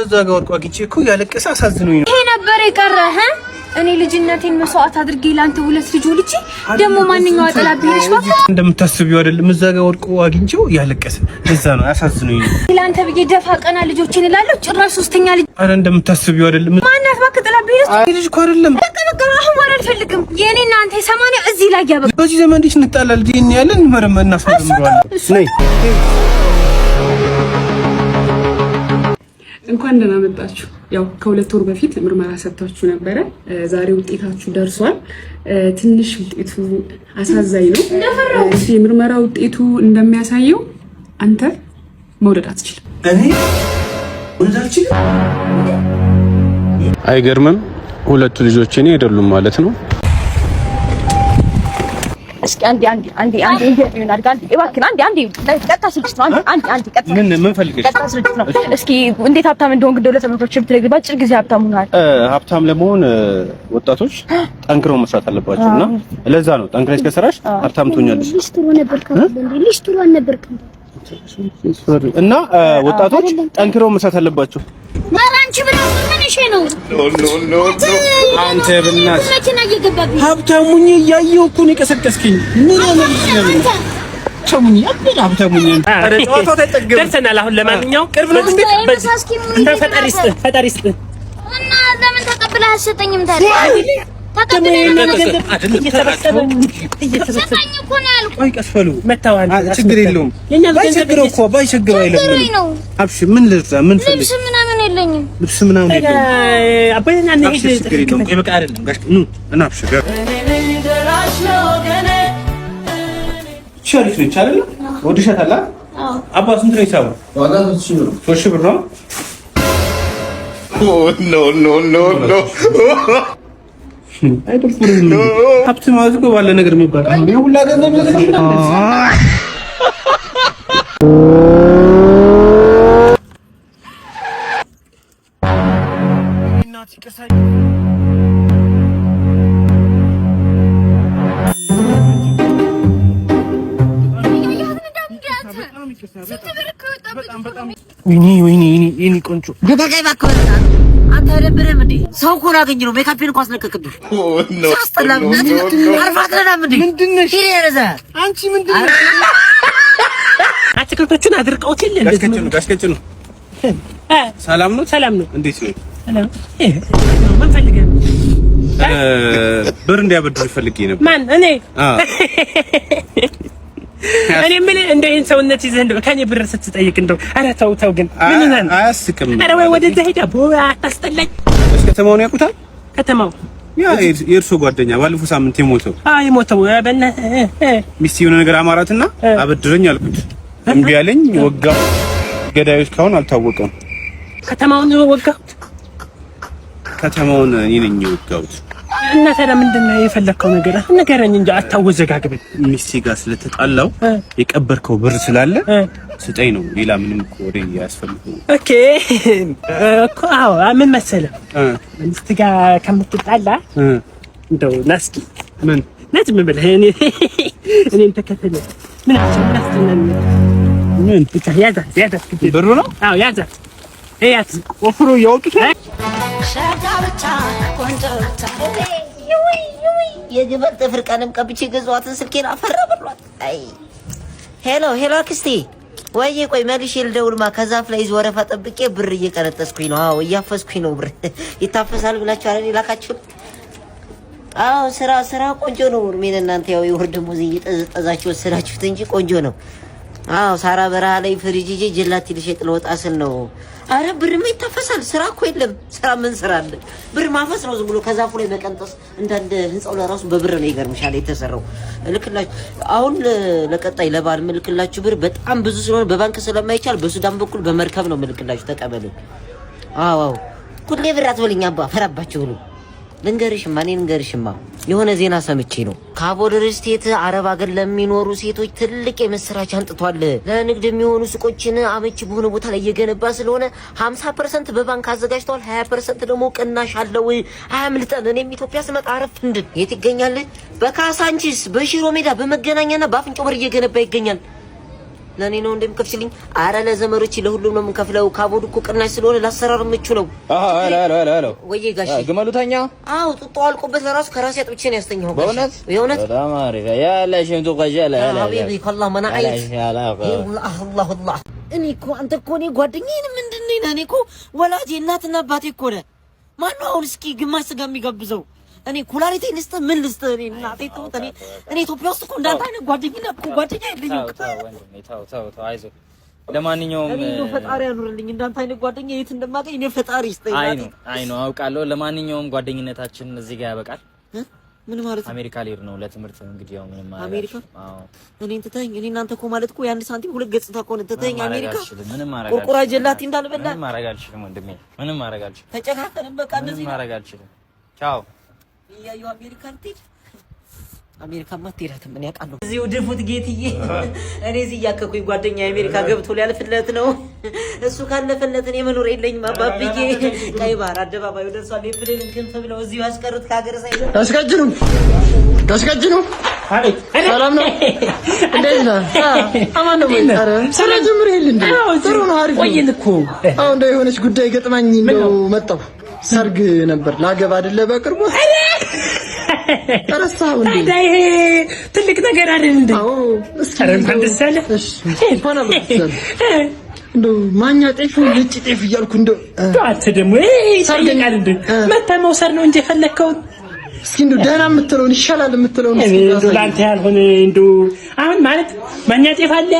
እዛ ጋር ወድቆ አግኝቼ እኮ ያለቀሰ አሳዝኖኝ ነው። ይሄ ነበር የቀረህ? እኔ ልጅነቴን መስዋዕት አድርጌ ላንተ ሁለት ልጅ ወልጄ ደግሞ ማንኛው አጠላብ ሄደሽ ባካ እንደምታስቢው አይደለም። እዛ ጋር ወድቆ አግኝቼው ያለቀሰ ለዛ ነው አሳዝኖኝ ነው። ላንተ ብዬ ደፋ ቀና ልጆችን እላለሁ። ጭራሽ ሶስተኛ ልጅ አረ እንደምታስቢው አይደለም። ማናት ባካ ጠላብ ሄደሽ? ልጅ እኮ አይደለም። በቃ አሁን ወር አልፈልግም። የኔ እና አንተ የሰማንያ እዚህ ላይ ያበቃ። በዚህ ዘመን እንዴት እንጣላለን? ዲን ያለን መረመ እናስመረምረዋለን። ነይ እንኳን ደህና መጣችሁ። ያው ከሁለት ወር በፊት ምርመራ ሰጥታችሁ ነበረ። ዛሬ ውጤታችሁ ደርሷል። ትንሽ ውጤቱ አሳዛኝ ነው። የምርመራ ውጤቱ እንደሚያሳየው አንተ መውለድ አትችልም። እኔ መውለድ አልችልም? አይገርምም? ሁለቱ ልጆች እኔ አይደሉም ማለት ነው። እስኪ አንዴ ኢንተርቪው እናድርግ። እባክህ አንዴ ቀጥታ ስልክ ነው። አንዴ ቀጥታ ምን ፈልገሽ? ቀጥታ ስልክ ነው። እስኪ እንዴት ሀብታም እንደሆንክ እንደው ለተመልካቾች ብትነግሪኝ። በአጭር ጊዜ ሀብታም ሆናል። ሀብታም ለመሆን ወጣቶች ጠንክረው መስራት አለባቸውና ለዛ ነው ጠንክረሽ ከሰራሽ ሀብታም ትሆኛለሽ። ሊስትሮ አልነበርክም እና ወጣቶች ጠንክረው መስራት አለባቸው። ማራንቺ ብለው ምን እሺ ነው አንተ ብናት መኪና እየገባብኝ ሀብታሙኝ እያየሁ እኮ ነው የቀሰቀስኪኝ። ምን ነው ሀብታሙኝ ሀብታሙኝ አረ ጨዋታው ተጠገበ ደርሰናል። አሁን ለማንኛውም ቅርብ ነው እንዴ? ፈጣሪ ይስጥ እና ለምን ተቀብለህ አትሰጠኝም ታዲያ? ችግር የለውም። ባይቸግረው እኮ ባይቸግረው አይለምንም። አብሽ ምን ልርዳ? ምን ፈልግ? ልብስ ምናምን የለኝም። ልብስ ምናምን የለኝም። አባዬና ነህ ይበቃ አይደለም ጋሽ ኑ እና አብሽ ጋር ቻሪፍ ነች አይደል? ወድሻታል? አዎ። አባ ስንት ነው ሂሳቡ? ዋጋ 3000 ብር ነው። ኖ አይደለም ሀብት ማለት እኮ ባለ ነገር የሚባል ነው። ሁላ ገንዘብ ወይኔ ቆንጆ ደጋጋይ ባከወጣ አንተ አይደብርም እንዴ? ሰው እኮ ላገኝ ነው። ሜካፕን እንኳን አስለቀቅብህ። አስተላም አርፋት ለናም እንዴ? ምንድነሽ? ይሄረዛ አንቺ ምንድነሽ? አትክልቶቹን አድርቀውት የለ እንደዚህ ጋሽከጭ ነው። ሰላም ነው? ሰላም ነው። እንዴት ነው? ሰላም ነው። ምን ፈልገህ? ብር እንዲያበድር ፈልጌ ነበር። ማን? እኔ እኔ ምን እንደ ይሄን ሰውነት ይዘህ እንደው ከኔ ብር ስትጠይቅ እንደው ኧረ ተው ግን ምን ነን? አያስቅም። ኧረ ወይ ወደዛ ሄዳ ቦራ አታስጠላኝ። እሺ ከተማውን ያውቁታል? ከተማው ያ የእርሶ ጓደኛ ባለፈው ሳምንት የሞተው የሞተው ሚስት የሆነ ነገር አማራትና አበድረኝ አልኩት። እምቢ አለኝ። ወጋው። ገዳዩ እስካሁን አልታወቀም። ከተማውን ወጋሁት። ከተማውን እኔ ነኝ የወጋሁት። እና ታዲያ ምንድን ነው የፈለከው ነገር? ንገረኝ እንጂ አታወዘጋግበኝ። ሚስቴ ጋር ስለተጣላው የቀበርከው ብር ስላለ ስጠኝ ነው። ሌላ ምንም እኮ ወሬ ያስፈልገው። ኦኬ እኮ አዎ። ምን መሰለህ ሚስት ጋር ከምትጣላ እንደው ናስኪ ምን ነጭ ምን ብለህ እኔን ተከተለ ምን አስተናል ምን ብቻ ያዛ ብሩ ነው? አዎ ያዛ እያት ወፍሮ ያወጡት የግመል ጥፍር ቀለም ቀብቼ ገዛኋትን ስልኬን አፈራ ብሏት። አይ ሄሎ አክስቴ፣ ወይዬ ቆይ መልሼ ልደውልማ። ከዛፍ ላይ ይዞ ወረፋ ጠብቄ ብር እየቀነጠስኩኝ ነው። አዎ እያፈስኩኝ ነው። ብር ይታፈሳል ብላችሁ አይደል ይላካችሁ? አዎ ስራ ቆንጆ ነው። ምን እናንተ ያው የወር ደሞዝ እየጠዛችሁ ወሰዳችሁት እንጂ ቆንጆ ነው። አዎ ሳራ በረሃ ላይ ፍሪጅ ጀላቲ ልሸጥ ለወጣ ስል ነው። አረ ብርማ ይታፈሳል። ስራ እኮ የለም። ስራ ምን ስራ አለ? ብር ማፈስ ነው ዝም ብሎ ከዛፉ ላይ መቀንጠስ። እንዳንደ ህንጻው ለራሱ በብር ነው ይገርምሻል የተሰራው። ልክላችሁ አሁን ለቀጣይ ለባል ምልክላችሁ ብር በጣም ብዙ ስለሆነ በባንክ ስለማይቻል በሱዳን በኩል በመርከብ ነው ምልክላችሁ። ተቀበሉ። አዎ ሁሌ ብር አትበልኝ አባ ፈራባችሁ ነው። ልንገርሽማ የሆነ ዜና ሰምቼ ነው። ካቦር ስቴት አረብ ሀገር ለሚኖሩ ሴቶች ትልቅ የምስራች አንጥቷል። ለንግድ የሚሆኑ ሱቆችን አመቺ በሆነ ቦታ ላይ እየገነባ ስለሆነ 50% በባንክ አዘጋጅተዋል። 20% ደግሞ ቅናሽ አለው። አያምልጠን። እኔም ኢትዮጵያ ስመጣ አረፍ እንድን የት ይገኛል? በካሳንቺስ፣ በሽሮ ሜዳ፣ በመገናኛና በአፍንጮ በር እየገነባ ይገኛል። ለኔ ነው እንደምከፍልኝ? አረ ለዘመዶች ለሁሉም ነው የምንከፍለው። ካቦድ እኮ ቅናሽ ስለሆነ ላሰራር ምቹ ነው። አሎ ወይ ጋሽ ግመሉተኛ? አዎ ጡጦ አልቆበት ለራሱ ከራሴ አጥብቼ ነው ያስተኛው። በእውነት በጣም አሪፍ ያለ ሽንቱ ቀጀለ ሀቢቢ ከአላህ መናአይት አላህ እኔ እኮ አንተ እኮ እኔ ጓደኛዬን ምንድን ነኝ? እኔ እኮ ወላጅ እናትና አባቴ እኮ ነህ። ማነው አሁን እስኪ ግማሽ ስጋ የሚጋብዘው? እኔ ኩላሊቴ ልስጥ ምን ልስጥ? እኔ እናቴ ተውት። እኔ ኢትዮጵያ ውስጥ እኮ እንዳንተ አይነት ጓደኛ የለኝም። ተው አይዞህ። ለማንኛውም እኔ ፈጣሪ ያኑርልኝ። እንዳንተ አይነት ጓደኛ የት እንደማገኝ እኔ ፈጣሪ ይስጠኝ። አይ ነው አውቃለሁ። ለማንኛውም ጓደኝነታችን እዚህ ጋር ያበቃል። ምን ማለት ነው? አሜሪካ ልሄድ ነው ለትምህርት። እንግዲህ ያው ምንም ማለት አሜሪካ? አዎ እኔን ትተኸኝ እኔ እናንተ እኮ ማለት እኮ የአንድ ሳንቲም ሁለት ገጽታ እኮ ነው። ትተኸኝ አሜሪካ ቁርቁራ ጀላቲ እንዳልበላ ምንም ማድረግ አልችልም ወንድሜ፣ ምንም ማድረግ አልችልም። ተጨካከልን በቃ እንደዚህ ማድረግ አልችልም። ቻው እያየሁ አሜሪካ ልትሄድ አሜሪካማ አትሄዳትም። ምን ያውቃለሁ። እዚሁ ድፉት ጌትዬ። እኔ እዚህ እያከኩኝ ጓደኛ አሜሪካ ገብቶ ሊያልፍለት ነው። እሱ ካለፈለት እኔ መኖር የለኝም። አባብዬ ቀይ ባህር አደባባዩ ደርሷል። የፕሌን ክንፍ ብለው እዚሁ ያስቀሩት ከሀገር ሳይሆን ታስቀጅኑ አቤት ሰላም ነው። እንዴት ነህ? አማን ነው ወይ? ኧረ ሰላም ጀምር ይል እንዴ? ጥሩ ነው። አሪፍ ነው። ቆይን እኮ አሁን እንደው የሆነች ጉዳይ ገጥማኝ እንደው መጣሁ። ሰርግ ነበር ላገባ አይደለ በቅርቡ። ተረሳው እንዴ? ይሄ ትልቅ ነገር አይደል እንዴ? አዎ እስኪ እንኳን ደስ አለህ። እሺ እንኳን አብረን እንደው ማኛ ጤፍ ልጭ ጤፍ እያልኩ እንደው አንተ ደግሞ ይሳየኛል እንዴ? መተህ መውሰድ ነው እንጂ የፈለከው። እስኪ እንደው ደህና የምትለውን ይሻላል የምትለውን እስኪ እንደው ላንተ ያልሆነ እንደው አሁን ማለት ማኛ ጤፍ አለ፣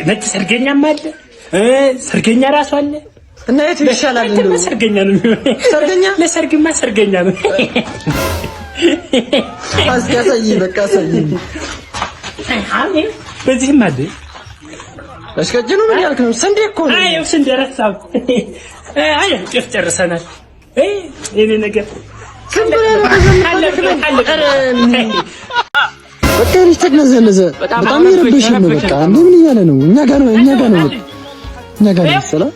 ነጭ ሰርገኛም አለ፣ ሰርገኛ ራሱ አለ እና የቱ ይሻላል? እንደው ሰርገኛ ነው። ሰርገኛ ለሰርግማ ሰርገኛ ነው። አስያሳይ በቃ ሳይ አሜ በዚህም አለ አስከጀኑ ምን ያልክ ነው? ስንዴ እኮ ነው። አይ ስንዴ ረሳው። አይ ጤፍ ጨርሰናል። የኔ ነገር በቃ ልጅ ተነዘነዘ በጣም ይረብሽ ነው። በቃ እንደምን እያለ ነው? እኛ ጋር ነው መሰለህ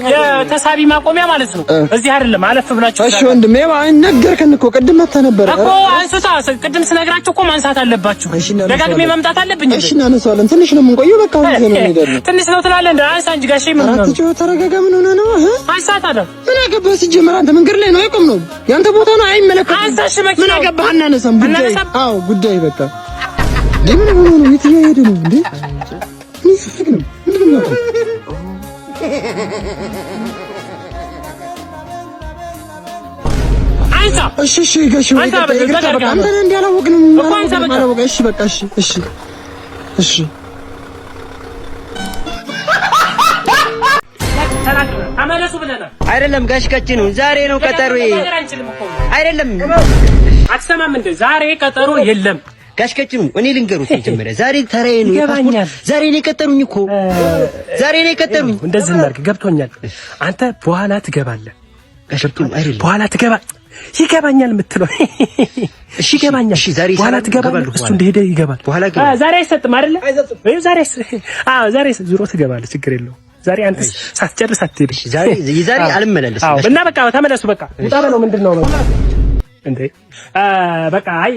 የተሳቢ ማቆሚያ ማለት ነው። እዚህ አይደለም አለፍ ብላችሁ። እሺ ወንድሜ ነገርከን እኮ ቅድም መተህ ነበር እኮ አንሱታ። ቅድም ስነግራችሁ እኮ ማንሳት አለባችሁ። ደጋግሜ መምጣት አለብኝ። እሺ እናነሳዋለን። ትንሽ ነው የምንቆየው። በቃ አሁን ነው የሚደርሰው። ትንሽ ነው ትላለህ እንዴ? አንሳ እንጂ ጋሼ። ምን ነው አትጮህ፣ ተረጋጋ። ምን ሆነህ ነው? አንሳት አለ። ምን አገባህ? ሲጀመር አንተ መንገድ ላይ ነው የቆምነው። ያንተ ቦታ ነው፣ አይመለከትም። አንሳሽ መኪና ምን አገባህ? አናነሳም ጉዳይ። አዎ ጉዳይ በቃ ለምን ሆኖ ነው? የት እየሄደ ነው እንዴ? ምንድን ነው? እሺ ጋሽ ወይ ይቅርታ በቃ አንተ እንዲያላወቅንም ማላወቅ። እሺ በቃ እሺ ተመለሱ ብለናል። አይደለም ጋሽ ቀጭኑ ዛሬ ነው ቀጠሮ። አይደለም አትሰማም እንዴ? ዛሬ ቀጠሮ የለም ጋሽ ቀጭኑ። እኔ ልንገሩት መጀመሪያ ዛሬ ተራዬ ነው። ዛሬ ነው የቀጠሩኝ እኮ ዛሬ ነው የቀጠሩኝ። እንደዚህ እናድርግ። ገብቶኛል። አንተ በኋላ ትገባለህ። ጋሽ ቀጭኑ አይደለም በኋላ ትገባ ይገባኛል የምትለው እሺ ይገባኛል። እሺ ዛሬ በኋላ ትገባለህ። እሱ እንደሄደ ይገባል። በኋላ ዛሬ አይሰጥም አይደለ? ዛሬ ዙሮ ትገባለህ። ችግር የለውም። ዛሬ አንተ ሳትጨርስ አትሄድም። ዛሬ አልመላለስም። እና በቃ ተመለሱ። በቃ ውጣ በለው። ምንድነው ነው እንዴ? በቃ አይ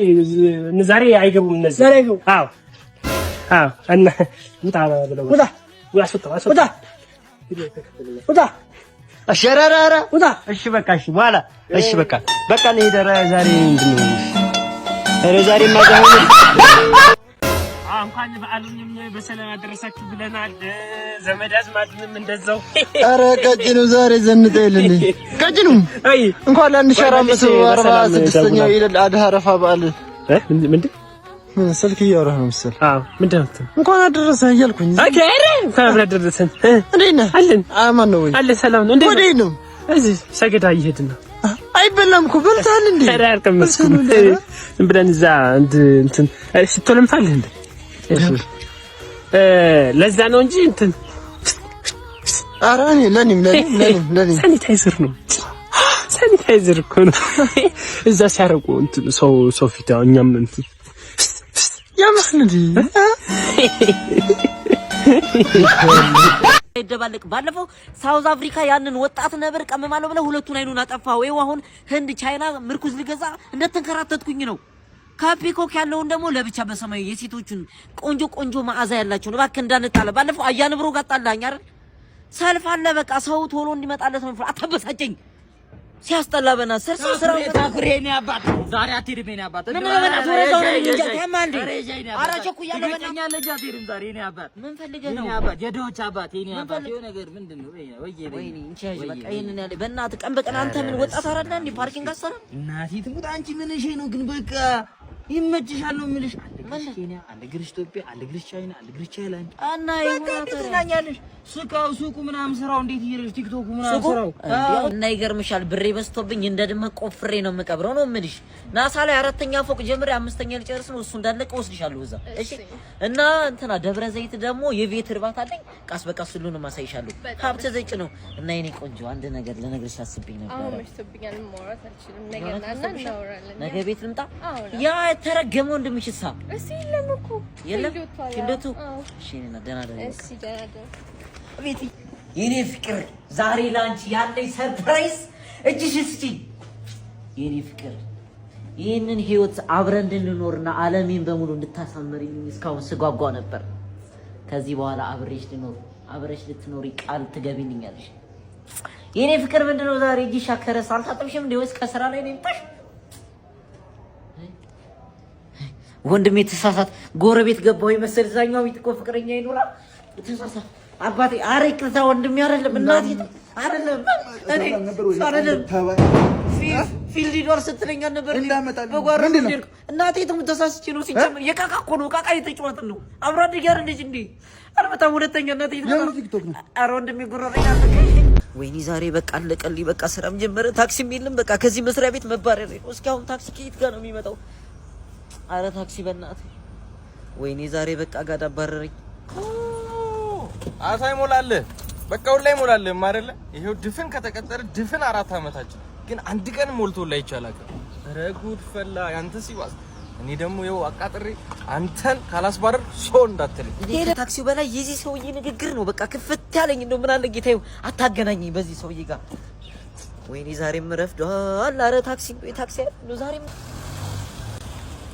ዛሬ አይገቡም እነዚህ። ዛሬ አይገቡም። አዎ እና ውጣ በለው። ውጣ አሸራራራ ውጣ። እሺ በቃ እሺ በኋላ እሺ በቃ ነው ሄደራ። ዛሬ ምንድነው? ዛሬ ማዛው እንኳን በዓሉንም በሰላም አደረሳችሁ ብለናል። ዘመድ አዝማድንም እንደዛው። ኧረ ቀጭኑ ዛሬ ዘንጠይልኝ። ቀጭኑ አይ እንኳን ለ1446ኛው ኢድ አል አድሃ አረፋ በዓል ምንድን ስልክ እያወራህ ነው መሰል። ምንድን ነው? እንኳን አደረሰህ እያልኩኝ። ኦኬ እንኳን አደረሰን። እንዴት ነህ? አለን። አማን ነው ወይ? አለን። ሰላም ነው። እንዴት ወዴት ነው? እዚህ ሰገዳ እየሄድን ነው። አይበላም እኮ በልተሃል እንዴ? ኧረ አልቀመስኩም። ዝም ብለን እዛ እንትን ሽቶ ለምታለህ እንዴ? ለዛ ነው እንጂ እንትን ኧረ እኔ ለኔም ሳኒታይዘር ነው። ሳኒታይዘር እኮ ነው እዛ ሲያረቁ እንትን ሰው ፊት እኛም እንትን ያማን እንዴ ይደባለቅ። ባለፈው ሳውዝ አፍሪካ ያንን ወጣት ነብር ቀመማለሁ ብለው ሁለቱን አይኑን አጠፋው። ይኸው አሁን ህንድ ቻይና ምርኩዝ ልገዛ እንደተንከራተትኩኝ ነው። ካፒኮክ ያለውን ደግሞ ለብቻ በሰማዩ የሴቶቹን ቆንጆ ቆንጆ መዓዛ ያላችሁን እባክህ እንዳንጣለ። ባለፈው አያንብሮ ጋር ጣላኝ አይደል? ሰልፍ አለ በቃ ሰው ቶሎ እንዲመጣለት ነው። አታበሳጨኝ ሲያስጠላ በእናትህ ስራው ፍሬኔ አባት ዛሬ አትሄድም። የእኔ አባት ምን በእናትህ ወሬዛው ነው እንጂ ታማንዲ ኧረ ቸኩያለ በእኛ ልጅ አትሄድም ዛሬ። የእኔ አባት ምን ፈልገህ ነው? የእኔ አባት የድሆች አባት የእኔ አባት የሆነ ነገር ምንድነው? ወይኔ እንቻጅ በቃ ይሄንን ያለ በእናትህ ቀን በቀን አንተ ምን ወጣት አራዳ እንዴ ፓርኪንግ አሰራ እናቴ ትሙት አንቺ ምን እሺ ነው ግን በቃ ይመችሻል ነው የምልሽ። አንድ ግርሽ ኢትዮጵያ፣ አንድ ግርሽ ቻይና፣ አንድ ግርሽ ታይላንድ እና ይሆናልሽ ስቃው ሱቁ ምናምን ስራው እንዴት ይሄድሽ? ቲክቶኩ ምናምን ስራው እና ይገርምሻል። ብሬ በስቶብኝ እንደ ድመት ቆፍሬ ነው የምቀብረው ነው የምልሽ። ናሳ ላይ 4ኛ ፎቅ ጀምሬ 5ኛ ልጨርስ ነው። እሱ እንዳለቀ ወስድሻለሁ እዛ። እሺ እና እንትና ደብረ ዘይት ደግሞ የቤት እርባታ አለኝ። ቃስ በቃ ሁሉንም ማሳይሻለሁ። ሀብተ ዘጭ ነው እና የኔ ቆንጆ አንድ ነገር ልነግርሽ አስብኝ ነበር። አሁን መሽቶብኛል፣ ማውራት አልችልም። ነገና እናወራለን። ነገ ቤት ልምጣ። ያ ተረገመ ወንድምሽሳ እሺ የለም እኮ የለም ኪንዶቱ እሺ እና ደህና ደህና እሺ ደህና ደህና ቤቲ የኔ ፍቅር ዛሬ ላንቺ ያለኝ ሰርፕራይዝ እጅሽ ስጪኝ የኔ ፍቅር። ይሄንን ህይወት አብረን እንድንኖርና ዓለሜን በሙሉ እንድታሳምሪኝ እስካሁን ስጓጓ ነበር። ከዚህ በኋላ አብረሽ ልትኖሪ ቃል ትገቢልኛለሽ የኔ ፍቅር። ምንድነው ዛሬ እጅሽ አከረስ? አልታጠብሽም እንዴ ወይስ ከስራ ላይ ነው የምጣሽ? ወንድሜ ተሳሳት። ጎረቤት ገባው ይመስል ዛኛው ቤት እኮ ፍቅረኛ ይኖራ ተሳሳት። አባቴ አረ ይቅርታ ወንድሜ አይደለም እናቴ አይደለም እኔ አይደለም ፊልድ ዶር ስትለኛ ነበር በጓሮ እንዴ እናቴ ተሳስቼ ነው። ሲጀምር የቃቃ እኮ ነው ቃቃ የተጫወትን ነው አብሮ አደግ አይደል እንዴ? አረ በጣም ሁለተኛ እናቴ አረ ወንድሜ ጉረረኛ ወይኔ ዛሬ በቃ አለቀልኝ። በቃ ስራም ጀመረ ታክሲም የለም። በቃ ከዚህ መስሪያ ቤት መባረር ነው። እስኪ አሁን ታክሲ ከየት ጋር ነው የሚመጣው? አረ ታክሲ በእናትህ ወይኔ ዛሬ በቃ ጋር አባረረኝ። አሳይ ሞላል በቃ ሁላ ይሞላል አይደለ? ይሄው ድፍን ከተቀጠረ ድፍን 4 አመታችን ግን አንድ ቀን ሞልቶላ ይቻላል። ኧረ ጉድ ፈላ ያንተ ሲባስ። እኔ ደግሞ ይኸው አቃጥሬ አንተን ካላስባረር ሶ እንዳትል ሄደ ታክሲው በላይ የዚህ ሰውዬ ንግግር ነው በቃ ክፍት ያለኝ። እንደው ምን አለ ጌታዬ አታገናኘኝ በዚህ ሰውዬ ጋር። ወይኔ ዛሬም ረፍዷል። ኧረ ታክሲ ነው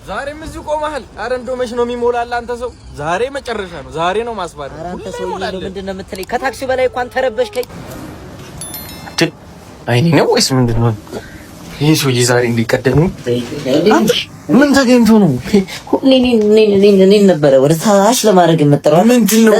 ዛሬም እዚህ ቆመሃል። ኧረ እንደው መች ነው የሚሞላል አንተ ሰው? ዛሬ መጨረሻ ነው። ዛሬ ነው ማስባረር። ኧረ አንተ ሰውዬ ነው ምንድነው የምትለኝ? ከታክሲው በላይ እንኳን ተረበሽከኝ። አይኔ ነው ወይስ ምንድነው? ይሄ ሰውዬ ዛሬ እንዲቀደም ምን ተገኝቶ ነው? እኔ ነበረ ወደ ታች ለማድረግ የምጠራው ምንድነው?